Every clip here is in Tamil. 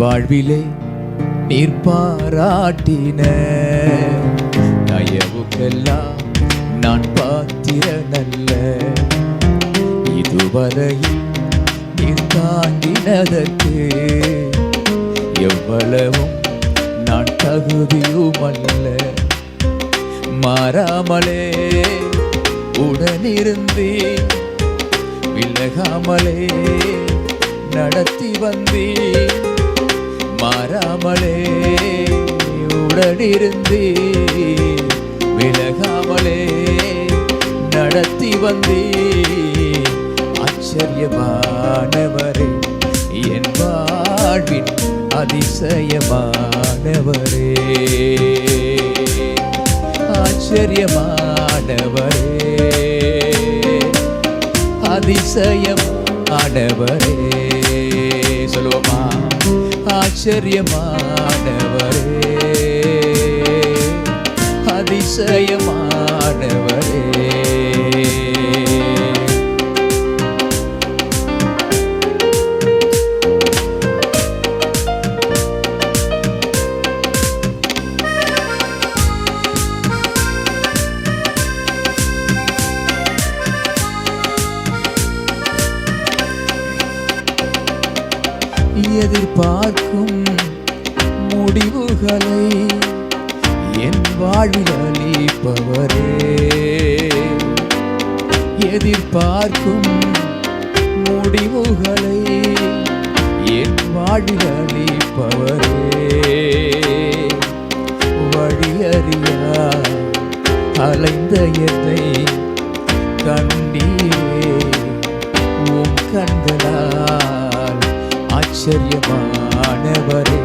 வாழ்விலே நீர் பாராட்டின தயவுக்கெல்லாம் நான் பாத்திரனல்ல. இதுவரையில் நீர் தாண்டினதற்கு எவ்வளவும் நான் தகுதியுமல்ல. மாறாமலே உடனிருந்தே விலகாமலே நடத்தி வந்தே. மாறாமலே உடனிருந்தே விலகாமலே நடத்தி வந்தே. ஆச்சரியமானவரே, என் வாழ்வின் அதிசயமானவரே. ஆச்சரியமானவரே, அதிசயமானவரே. சொல்லுவோமா? ஆச்சரியமானவரே, அதிசயமானவரே. எதிர்பார்க்கும் முடிவுகளை என் வாழ்வில் அளிப்பவரே. எதிர்பார்க்கும் முடிவுகளை என் வாழ்வில் அளிப்பவரே. வழியறியா அலைந்த என்னை கண்டீரே உம் கண்களால். ஆச்சரியமானவரே,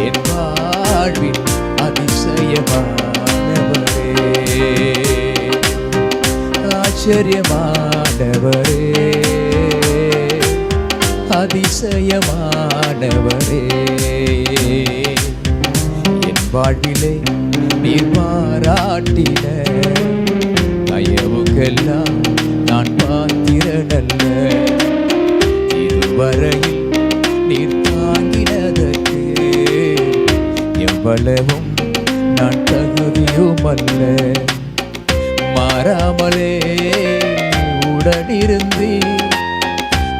என் வாழ்வின் அதிசயமானவரே. ஆச்சரியமானவரே, அதிசயமானவரே. என் வாழ்விலே நீர் பாராட்டின தயவுக்கெல்லாம் நான் பாத்திரனல்ல. இதுவரையில் நீர் தாங்கினதற்கு எவ்வளவும் நான் தகுதியுமல்ல. மாறாமலே உடனிருந்தே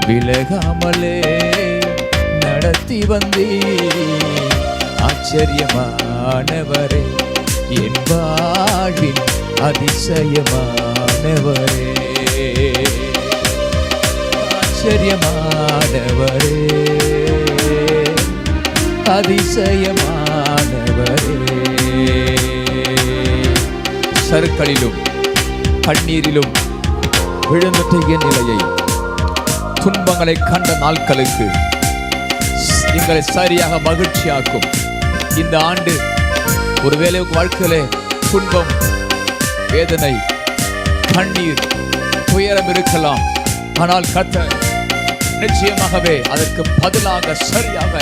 விலகாமலே நடத்தி வந்தே. ஆச்சரியமானவரே, என் வாழ்வின் அதிசயமானவரே. ஆச்சரியமானவரே, அதிசயமானவரே. சறுக்களிலும் கண்ணீரிலும் விழுந்துட்ட என் நிலையை துன்பங்களை கண்ட நாட்களுக்கு எங்களை சரியாக மகிழ்ச்சியாக்கும். இந்த ஆண்டு ஒருவேளை வாழ்க்கையிலே துன்பம், வேதனை, கண்ணீர், துயரம் இருக்கலாம். ஆனால் கர்த்தர் நிச்சயமாகவே அதற்கு பதிலாக சரியாக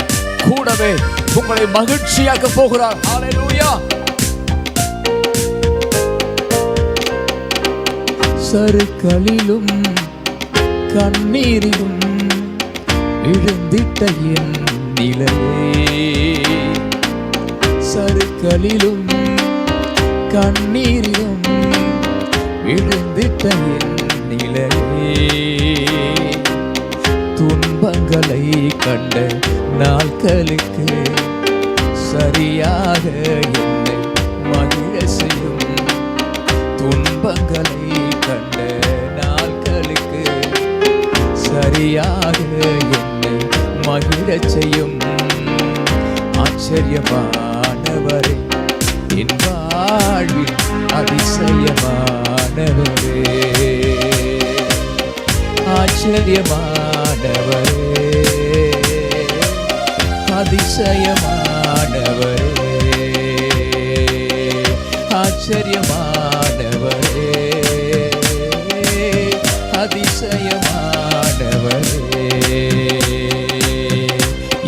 கூடவே உங்களை மகிழ்ச்சியாக போகிறார். ஹல்லேலூயா. சறுக்களிலும் கண்ணீரிலும் விழுந்திட்ட என் நிலையே. சறுக்களிலும் கண்ணீரிலும் விழுந்திட்ட என் நிலையே. துன்பங்களை கண்ட நாட்களுக்கு சரியாக என்னை மகிழ செய்யும். துன்பங்களை கண்ட நாட்களுக்கு சரியாக என்னை மகிழ செய்யும். ஆச்சரியமானவரே, என் வாழ்வில் அதிசயமானவரே. ஆச்சரியமானவரே, அதிசயமானவரே. ஆச்சரியமானவரே, அதிசயமானவரே.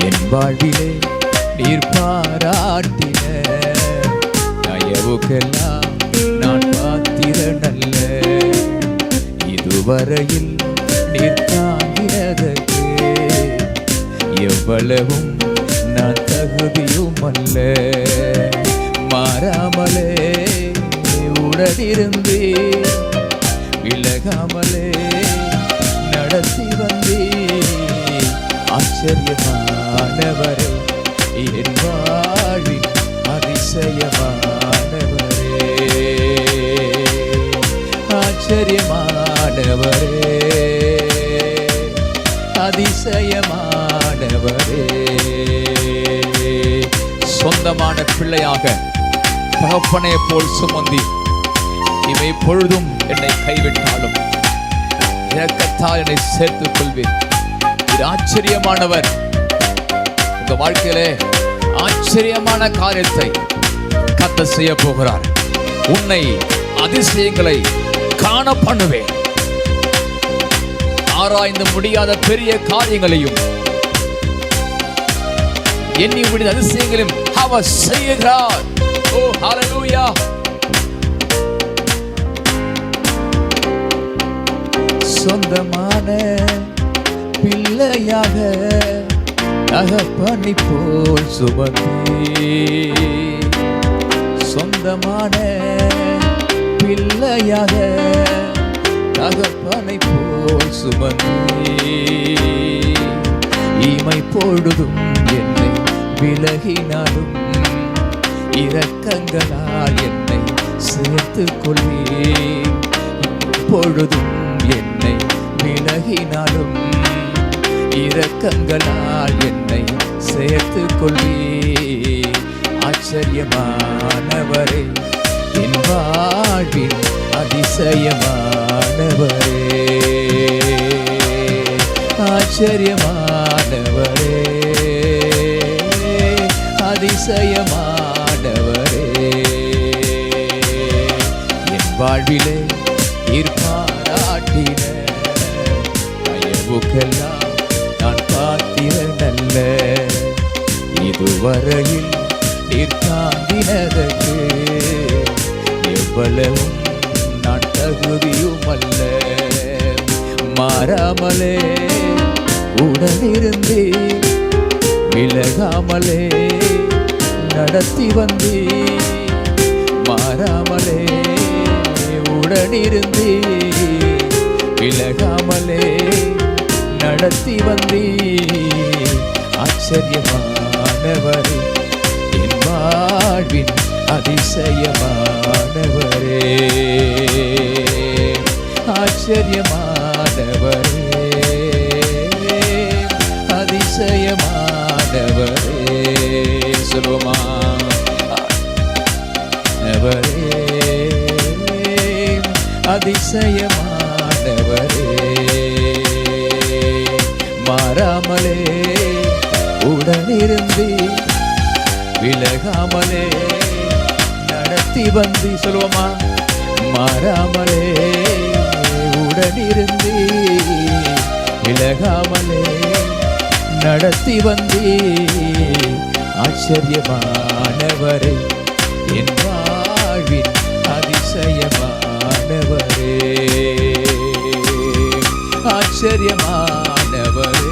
என் வாழ்விலே நீர் பாராட்டின தயவுக்கெல்லாம் நான் பாத்திரனல்ல. இதுவரையில் நீர் தாங்கினதற்கு எவ்வளவும் நான் தகுதியும் அல்ல. மாறாமலே உடனிருந்து விலகாமலே நடத்தி வந்தே ஆச்சரியமானவரே, என் வாழ்வின் அதிசயமானவரே, ஆச்சரியமானவரே, அதிசயமானவரே. சொந்தமான பிள்ளையாக தகப்பனை போல் சுமந்தி இவை பொழுதும் என்னை கைவிட்டாலும் இரக்கத்தால் என்னை சேர்த்துக் கொள்வேன். இது ஆச்சரியமானவர். உங்க வாழ்க்கையிலே ஆச்சரியமான காரியத்தை கர்த்தர் செய்ய போகிறார். உன்னை அதிசயங்களை காண பண்ணுவேன். ஆராய்ந்து முடியாத பெரிய காரியங்களையும் எண்ணி முடிந்த அதிசயங்களையும் அவர் செய்கிறார். ஓ ஹல்லேலூயா. சொந்தமான பிள்ளையாக தகப்பனை போல் சுமந்தே, சொந்தமான பிள்ளையாக தகப்பனை போல் சுமந்தே, இமை பொழுதும் என்னை விலகினாலும் இரக்கங்களால் என்னை சேர்த்துக் கொள்ளே, பொழுதும் என்னை விலகினாலும் இரக்கங்களால் என்னை சேர்த்துக் கொள்ளே. ஆச்சரியமானவரே, என் வாழ்வின் அதிசயமானவரே, ஆச்சரியமானவரே, அதிசயமானவரே. என் வாழ்விலே பாராட்டின தயவுக்கெல்லாம் நான் பாத்திரனல்ல. இதுவரையில் நீர் தாங்கினதற்கு எவ்வளவும் நான் தகுதியும் அல்ல. மாறாமலே உடனிருந்தே விலகாமலே நடத்தி வந்தே, மாறாமலே உடனிருந்தே விலகாமலே நடத்தி வந்தே. ஆச்சரியமானவரே, என் வாழ்வின் அதிசயமானவரே, ஆச்சரியமானவரே, அதிசயமானவரே. சொல்லுமா அவரே, அதிசயமானவரே, மாறாமலே உடனிருந்து விலகாமலே நடத்தி வந்து. சொல்லுவோமா, மாறாமலே உடனிருந்து விலகாமலே நடத்தி வந்து. ஆச்சரியமானவரே, என் வாழ்வின் அதிசயமானவரே, ஆச்சரியமானவரே,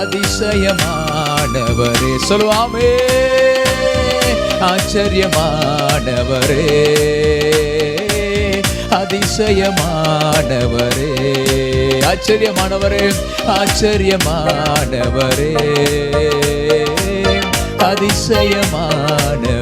அதிசயமானவரே. சொல்லுவாமே, ஆச்சரியமானவரே, அதிசயமானவரே, ஆச்சரியமானவரே, ஆச்சரியமானவரே, அதிசயமானவரே.